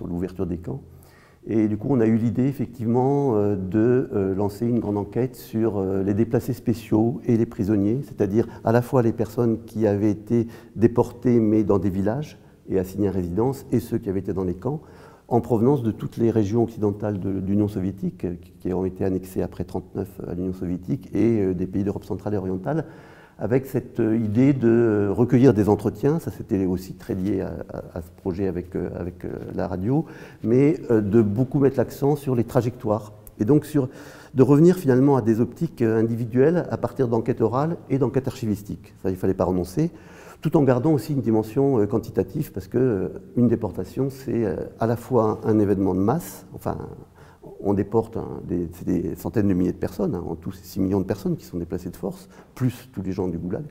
l'ouverture des camps. Et du coup, on a eu l'idée, effectivement, de lancer une grande enquête sur les déplacés spéciaux et les prisonniers, c'est-à-dire à la fois les personnes qui avaient été déportées, mais dans des villages et assignées à résidence, et ceux qui avaient été dans les camps, en provenance de toutes les régions occidentales de l'Union soviétique, qui ont été annexées après 1939 à l'Union soviétique, et des pays d'Europe centrale et orientale, avec cette idée de recueillir des entretiens, ça c'était aussi très lié à ce projet avec la radio, mais de beaucoup mettre l'accent sur les trajectoires, et donc de revenir finalement à des optiques individuelles à partir d'enquêtes orales et d'enquêtes archivistiques. Ça, il ne fallait pas renoncer, tout en gardant aussi une dimension quantitative, parce qu'une déportation, c'est à la fois un événement de masse, enfin, on déporte des centaines de milliers de personnes, en tout, c'est 6 millions de personnes qui sont déplacées de force, plus tous les gens du Goulag.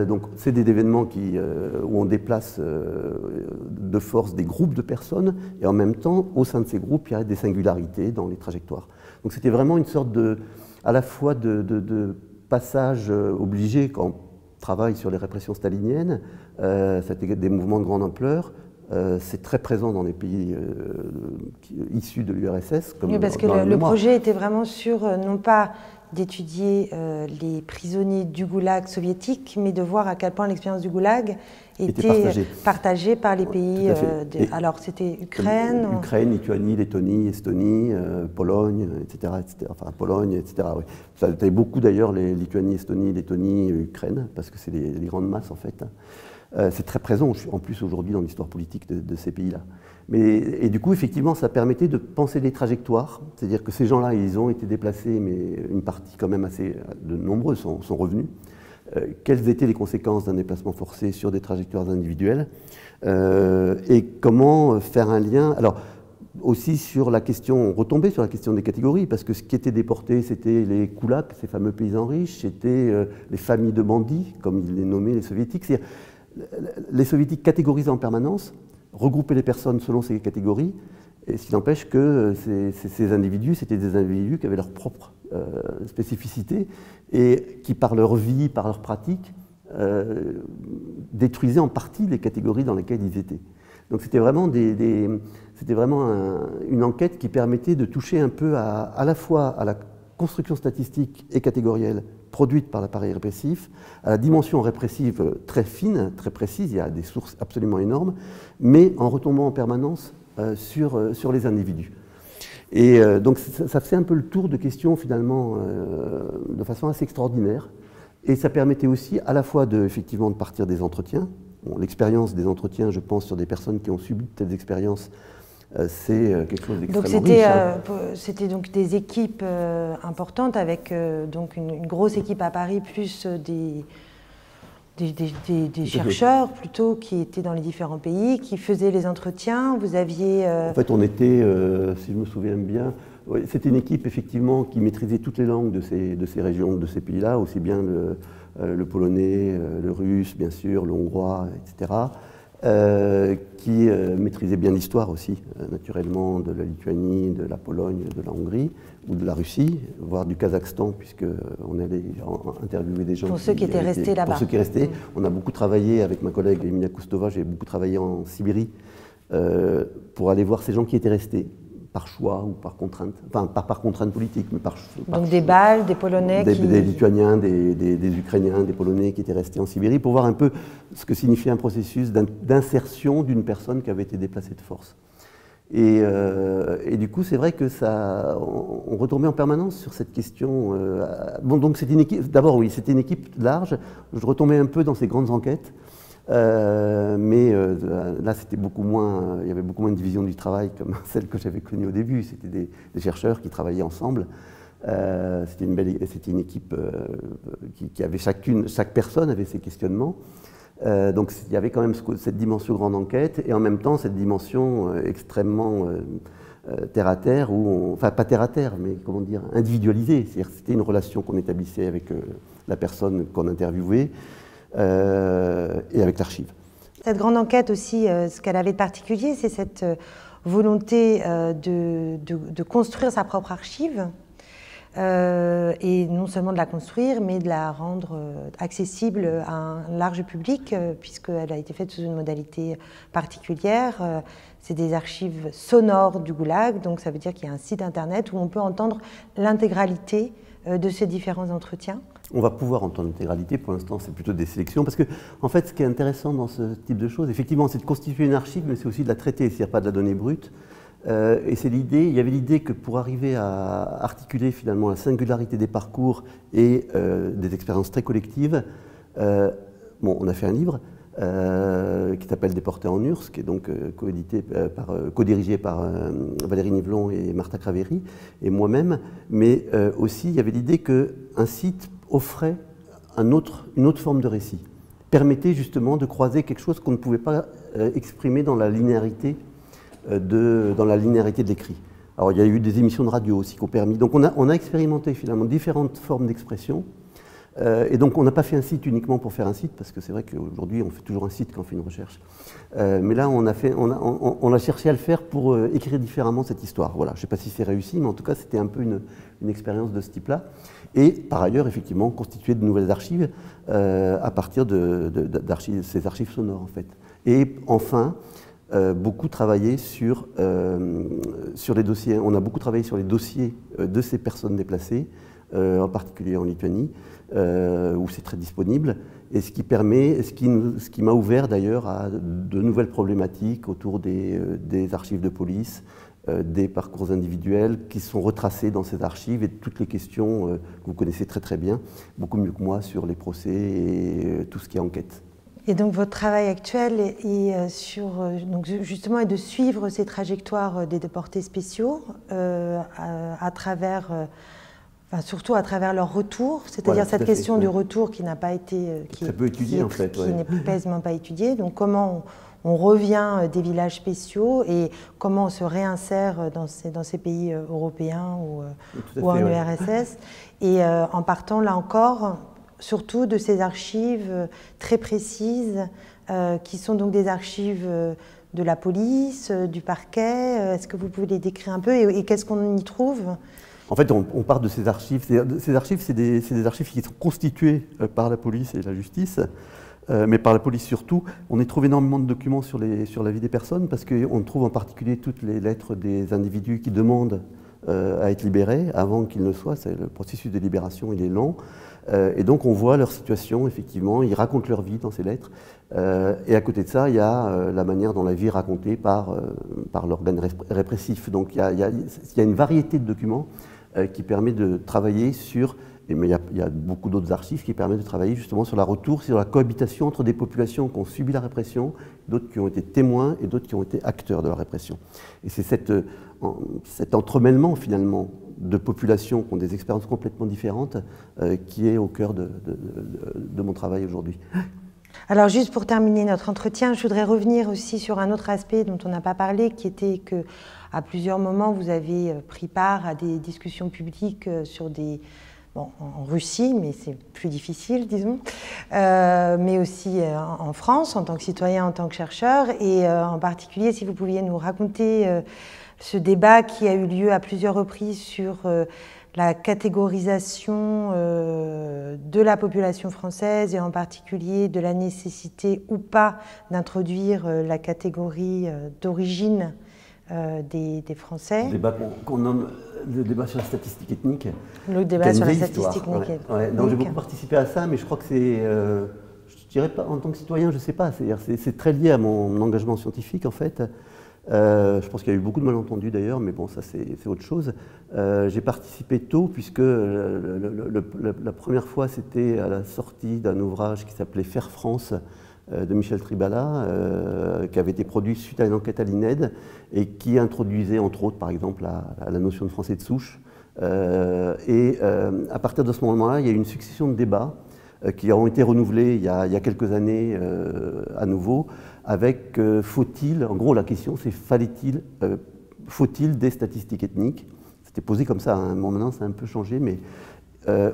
Donc c'est des événements où on déplace de force des groupes de personnes, et en même temps, au sein de ces groupes, il y a des singularités dans les trajectoires. Donc c'était vraiment une sorte à la fois de passage obligé quand on travaille sur les répressions staliniennes, c'était des mouvements de grande ampleur. C'est très présent dans les pays issus de l'URSS. Oui, parce que le projet était vraiment sur, non pas d'étudier les prisonniers du Goulag soviétique, mais de voir à quel point l'expérience du Goulag était partagée par les pays. Alors c'était Ukraine, Lituanie, Lettonie, Estonie, Pologne, etc., etc. Enfin Pologne, etc. Oui. Ça avait beaucoup d'ailleurs les Lituanie, Estonie, Lettonie, Ukraine, parce que c'est les grandes masses en fait. C'est très présent en plus aujourd'hui dans l'histoire politique de ces pays-là. Et du coup, effectivement, ça permettait de penser des trajectoires, c'est-à-dire que ces gens-là, ils ont été déplacés, mais une partie quand même assez de nombreux sont revenus. Quelles étaient les conséquences d'un déplacement forcé sur des trajectoires individuelles et comment faire un lien. Alors, aussi sur la question, retomber sur la question des catégories, parce que ce qui était déporté, c'était les koulaks, ces fameux paysans riches, c'était les familles de bandits, comme ils les nommaient les soviétiques. Les soviétiques catégorisaient en permanence, regroupaient les personnes selon ces catégories, et ce qui n'empêche que ces individus, c'était des individus qui avaient leur propre spécificité et qui, par leur vie, par leur pratique, détruisaient en partie les catégories dans lesquelles ils étaient. Donc c'était vraiment, une enquête qui permettait de toucher un peu à la fois à la construction statistique et catégorielle produites par l'appareil répressif, à la dimension répressive très fine, très précise, il y a des sources absolument énormes, mais en retombant en permanence sur les individus. Et donc ça fait un peu le tour de questions finalement de façon assez extraordinaire. Et ça permettait aussi à la fois effectivement de partir des entretiens. Bon, l'expérience des entretiens, je pense, sur des personnes qui ont subi de telles expériences, c'est quelque chose d'extrêmement riche. C'était donc des équipes importantes avec donc une grosse équipe à Paris plus des chercheurs plutôt qui étaient dans les différents pays, qui faisaient les entretiens. Vous aviez... En fait, on était, si je me souviens bien, c'était une équipe effectivement qui maîtrisait toutes les langues de ces régions, de ces pays-là, aussi bien le polonais, le russe, bien sûr, le hongrois, etc., qui maîtrisait bien l'histoire aussi, naturellement, de la Lituanie, de la Pologne, de la Hongrie, ou de la Russie, voire du Kazakhstan, puisqu'on allait interviewer des gens. Pour ceux qui étaient restés là-bas. Pour ceux qui restaient. On a beaucoup travaillé avec ma collègue Emilia Koustova, j'ai beaucoup travaillé en Sibérie pour aller voir ces gens qui étaient restés, par choix ou par contrainte, enfin pas par contrainte politique, mais par donc des Baltes, des Polonais des Lituaniens, des Ukrainiens, des Polonais qui étaient restés en Sibérie, pour voir un peu ce que signifiait un processus d'insertion d'une personne qui avait été déplacée de force. Et du coup, c'est vrai que on retombait en permanence sur cette question. Bon, donc c'était une équipe, d'abord oui, c'était une équipe large, je retombais un peu dans ces grandes enquêtes. Mais là, c'était beaucoup moins, il y avait beaucoup moins de division du travail comme celle que j'avais connue au début. C'était des chercheurs qui travaillaient ensemble. C'était une équipe qui avait chaque personne avait ses questionnements. Donc il y avait quand même cette dimension grande enquête et en même temps cette dimension extrêmement terre à terre, enfin pas terre à terre, mais comment dire, individualisée. C'est-à-dire c'était une relation qu'on établissait avec la personne qu'on interviewait. Et avec l'archive. Cette grande enquête aussi, ce qu'elle avait de particulier, c'est cette volonté de construire sa propre archive, et non seulement de la construire, mais de la rendre accessible à un large public, puisqu'elle a été faite sous une modalité particulière. C'est des archives sonores du Goulag, donc ça veut dire qu'il y a un site internet où on peut entendre l'intégralité de ces différents entretiens. On va pouvoir entendre l'intégralité, pour l'instant c'est plutôt des sélections, parce que en fait ce qui est intéressant dans ce type de choses, effectivement c'est de constituer une archive, mais c'est aussi de la traiter, c'est-à-dire pas de la donnée brute. Et c'est l'idée, il y avait l'idée que pour arriver à articuler finalement la singularité des parcours et des expériences très collectives, bon, on a fait un livre qui s'appelle Déportés en URSS, qui est donc co-dirigé par Valérie Nivelon et Martha Craveri et moi-même, mais aussi il y avait l'idée qu'un site offrait une autre forme de récit, permettait justement de croiser quelque chose qu'on ne pouvait pas exprimer dans la linéarité de l'écrit. Alors il y a eu des émissions de radio aussi qui ont permis, donc on a expérimenté finalement différentes formes d'expression, et donc on n'a pas fait un site uniquement pour faire un site, parce que c'est vrai qu'aujourd'hui on fait toujours un site quand on fait une recherche, mais là on a cherché à le faire pour écrire différemment cette histoire. Voilà, je ne sais pas si c'est réussi, mais en tout cas c'était un peu une expérience de ce type-là. Et par ailleurs, effectivement, constituer de nouvelles archives à partir de ces archives sonores, en fait. Et enfin, beaucoup travaillé sur les dossiers. On a beaucoup travaillé sur les dossiers de ces personnes déplacées, en particulier en Lituanie, où c'est très disponible, et ce qui m'a ouvert d'ailleurs à de nouvelles problématiques autour des archives de police, des parcours individuels qui sont retracés dans ces archives et toutes les questions que vous connaissez très très bien, beaucoup mieux que moi, sur les procès et tout ce qui est enquête. Et donc votre travail actuel est donc justement est de suivre ces trajectoires des déportés spéciaux à travers, surtout à travers leur retour, c'est-à-dire voilà, cette question du retour qui n'a pas été, qui n'est quasiment pas étudiée. Donc comment on revient des villages spéciaux et comment on se réinsère dans ces pays européens ou en URSS. Et en partant là encore, surtout de ces archives très précises, qui sont donc des archives de la police, du parquet. Est-ce que vous pouvez les décrire un peu et qu'est-ce qu'on y trouve ? En fait, on part de ces archives. Ces archives, c'est des archives qui sont constituées par la police et la justice, mais par la police surtout. On y trouve énormément de documents sur la vie des personnes, parce qu'on trouve en particulier toutes les lettres des individus qui demandent à être libérés avant qu'ils ne soient. Le processus de libération, il est lent. Et donc on voit leur situation, effectivement, ils racontent leur vie dans ces lettres. Et à côté de ça, il y a la manière dont la vie est racontée par l'organe répressif. Donc il y a une variété de documents qui permet de travailler sur, mais il y a beaucoup d'autres archives qui permettent de travailler justement sur sur la cohabitation entre des populations qui ont subi la répression, d'autres qui ont été témoins et d'autres qui ont été acteurs de la répression. Et c'est cet entremêlement finalement de populations qui ont des expériences complètement différentes qui est au cœur de mon travail aujourd'hui. Alors juste pour terminer notre entretien, je voudrais revenir aussi sur un autre aspect dont on n'a pas parlé, qui était que à plusieurs moments vous avez pris part à des discussions publiques sur des... Bon, en Russie, mais c'est plus difficile, disons, mais aussi en France, en tant que citoyen, en tant que chercheur, et en particulier, si vous pouviez nous raconter ce débat qui a eu lieu à plusieurs reprises sur la catégorisation de la population française, et en particulier de la nécessité ou pas d'introduire la catégorie d'origine des Français. Le débat qu'on nomme le débat sur la statistique ethnique. Le débat sur la statistique ethnique. Ouais. Donc j'ai beaucoup participé à ça, mais je crois que c'est, je dirais pas en tant que citoyen, je ne sais pas, c'est très lié à mon engagement scientifique en fait. Je pense qu'il y a eu beaucoup de malentendus d'ailleurs, mais bon, ça c'est autre chose. J'ai participé tôt puisque la première fois c'était à la sortie d'un ouvrage qui s'appelait Faire France de Michel Tribala, qui avait été produit suite à une enquête à l'INED et qui introduisait entre autres par exemple la notion de français de souche. À partir de ce moment-là, il y a eu une succession de débats qui ont été renouvelés il y a quelques années à nouveau, avec faut-il, en gros la question c'est faut-il des statistiques ethniques? C'était posé comme ça, hein. Bon, maintenant ça a un peu changé, mais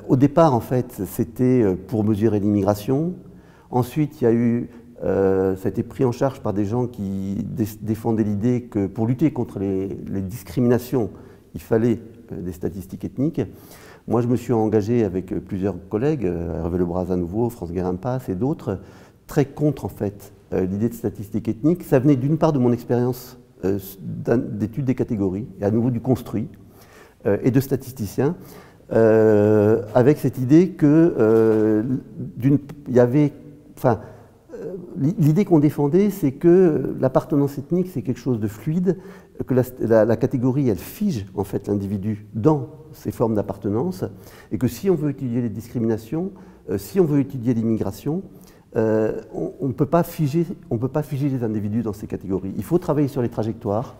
au départ en fait c'était pour mesurer l'immigration. Ensuite, il y a eu, ça a été pris en charge par des gens qui défendaient l'idée que pour lutter contre les discriminations, il fallait des statistiques ethniques. Moi, je me suis engagé avec plusieurs collègues, Hervé Lebras à nouveau, France Guérin-Passe et d'autres, très contre en fait l'idée de statistiques ethniques. Ça venait d'une part de mon expérience d'études des catégories, et à nouveau du construit, et de statisticiens, avec cette idée que il y avait... Enfin, l'idée qu'on défendait, c'est que l'appartenance ethnique, c'est quelque chose de fluide, que la catégorie, elle fige en fait l'individu dans ses formes d'appartenance, et que si on veut étudier les discriminations, si on veut étudier l'immigration, on ne peut pas figer les individus dans ces catégories. Il faut travailler sur les trajectoires,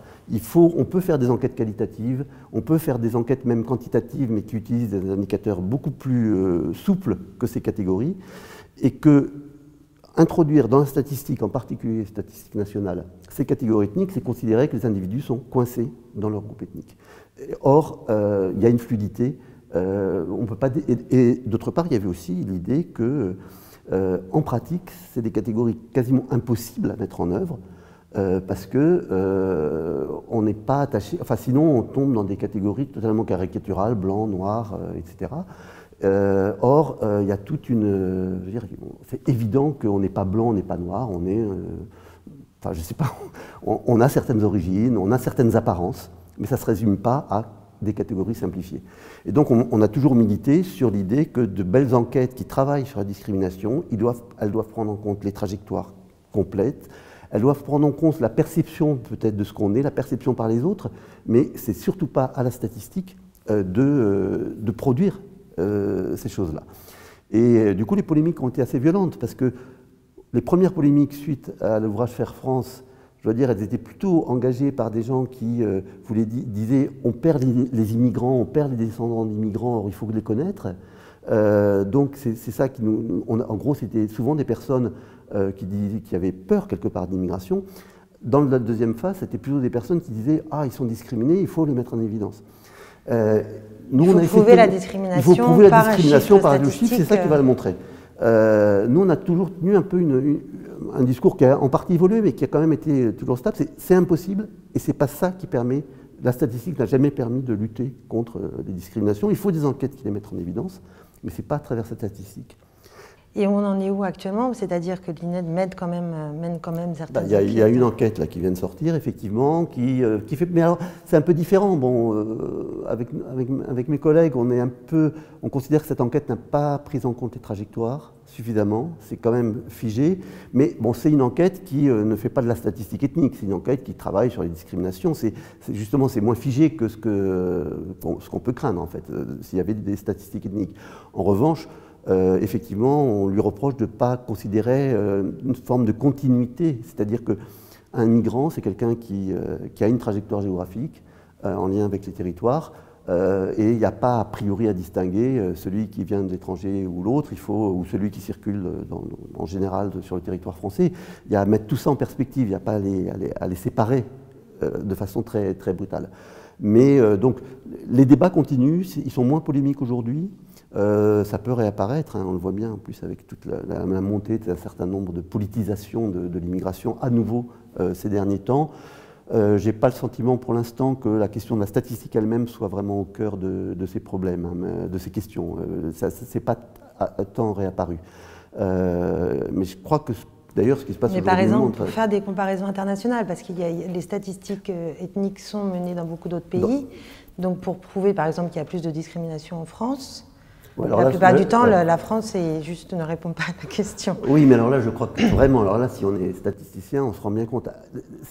on peut faire des enquêtes qualitatives, on peut faire des enquêtes même quantitatives, mais qui utilisent des indicateurs beaucoup plus souples que ces catégories, et que introduire dans la statistique, en particulier les statistiques nationales, ces catégories ethniques, c'est considérer que les individus sont coincés dans leur groupe ethnique. Or, il y a une fluidité, on peut pas... Et d'autre part, il y avait aussi l'idée que, en pratique, c'est des catégories quasiment impossibles à mettre en œuvre, parce que on n'est pas attaché... Enfin, sinon, on tombe dans des catégories totalement caricaturales, blanc, noir, etc. Or, il y a toute une... je veux dire, c'est évident qu'on n'est pas blanc, on n'est pas noir, on est... enfin, je sais pas, on a certaines origines, on a certaines apparences, mais ça ne se résume pas à des catégories simplifiées. Et donc, on a toujours milité sur l'idée que de belles enquêtes qui travaillent sur la discrimination, elles doivent prendre en compte les trajectoires complètes, elles doivent prendre en compte la perception peut-être de ce qu'on est, la perception par les autres, mais c'est surtout pas à la statistique de produire ces choses-là. Et du coup, les polémiques ont été assez violentes, parce que les premières polémiques suite à l'ouvrage Faire France, je dois dire, elles étaient plutôt engagées par des gens qui disaient on perd les immigrants, on perd les descendants d'immigrants, or il faut les connaître. Donc c'est ça qui nous... en gros, c'était souvent des personnes qui avaient peur quelque part d'immigration. Dans la deuxième phase, c'était plutôt des personnes qui disaient « Ah, ils sont discriminés, il faut les mettre en évidence ». Il faut prouver la discrimination par le chiffre, c'est ça qui va le montrer. Nous, on a toujours tenu un peu un discours qui a en partie évolué, mais qui a quand même été toujours stable. C'est impossible, et c'est pas ça qui permet... La statistique n'a jamais permis de lutter contre les discriminations. Il faut des enquêtes qui les mettent en évidence, mais ce n'est pas à travers cette statistique. Et on en est où actuellement? C'est-à-dire que l'INED mène quand même certaines enquêtes. Il y a une enquête là, qui vient de sortir, effectivement, qui fait... Mais alors, c'est un peu différent. Bon, avec mes collègues, on considère que cette enquête n'a pas pris en compte les trajectoires suffisamment. C'est quand même figé. Mais bon, c'est une enquête qui ne fait pas de la statistique ethnique. C'est une enquête qui travaille sur les discriminations. Justement, c'est moins figé que ce qu'on peut craindre, en fait, s'il y avait des statistiques ethniques. En revanche, effectivement, on lui reproche de ne pas considérer une forme de continuité, c'est-à-dire qu'un migrant, c'est quelqu'un qui a une trajectoire géographique en lien avec les territoires, et il n'y a pas a priori à distinguer celui qui vient de l'étranger ou l'autre, ou celui qui circule en général sur le territoire français. Il y a à mettre tout ça en perspective, il n'y a pas à les séparer de façon très, très brutale. Mais donc, les débats continuent, ils sont moins polémiques aujourd'hui. Ça peut réapparaître, hein, on le voit bien en plus avec toute la montée d'un certain nombre de politisation de l'immigration à nouveau ces derniers temps. Je n'ai pas le sentiment pour l'instant que la question de la statistique elle-même soit vraiment au cœur de ces problèmes, hein, de ces questions. Ça n'est pas à temps réapparu. Mais je crois que d'ailleurs ce qui se passe aujourd'hui... Mais par exemple, pour faire des comparaisons internationales, parce que les statistiques ethniques sont menées dans beaucoup d'autres pays, donc pour prouver par exemple qu'il y a plus de discrimination en France, ouais, la plupart du temps, la France ne répond pas à la question. Oui, mais alors là, je crois que vraiment, alors là, si on est statisticien, on se rend bien compte.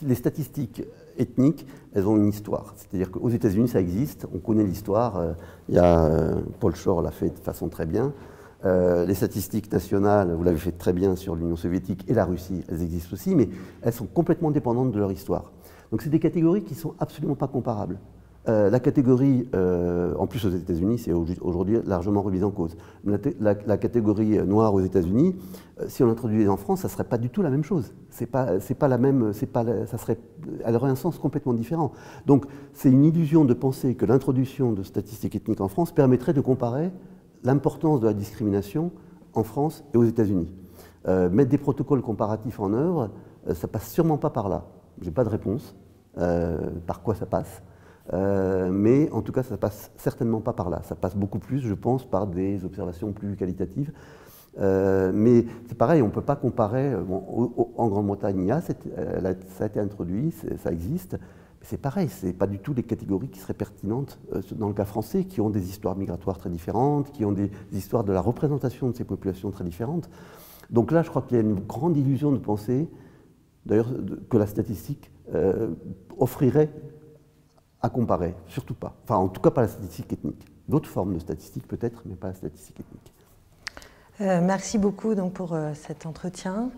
Les statistiques ethniques, elles ont une histoire. C'est-à-dire qu'aux États-Unis, ça existe, on connaît l'histoire. Il y a Paul Shore l'a fait de façon très bien. Les statistiques nationales, vous l'avez fait très bien sur l'Union soviétique et la Russie, elles existent aussi, mais elles sont complètement dépendantes de leur histoire. Donc c'est des catégories qui ne sont absolument pas comparables. La catégorie, en plus aux États-Unis, c'est aujourd'hui largement remise en cause. La catégorie noire aux États-Unis, si on l'introduisait en France, ça ne serait pas du tout la même chose. C'est pas la même, elle aurait un sens complètement différent. Donc c'est une illusion de penser que l'introduction de statistiques ethniques en France permettrait de comparer l'importance de la discrimination en France et aux États-Unis. Mettre des protocoles comparatifs en œuvre, ça passe sûrement pas par là. Je n'ai pas de réponse. Par quoi ça passe? Mais en tout cas, ça ne passe certainement pas par là. Ça passe beaucoup plus, je pense, par des observations plus qualitatives. Mais c'est pareil, on ne peut pas comparer. Bon, en Grande-Bretagne, ça a été introduit, ça existe. C'est pareil, ce n'est pas du tout les catégories qui seraient pertinentes dans le cas français, qui ont des histoires migratoires très différentes, qui ont des histoires de la représentation de ces populations très différentes. Donc là, je crois qu'il y a une grande illusion de penser, d'ailleurs, que la statistique offrirait à comparer, surtout pas. Enfin, en tout cas, pas la statistique ethnique. D'autres formes de statistiques peut-être, mais pas la statistique ethnique. Merci beaucoup donc, pour cet entretien.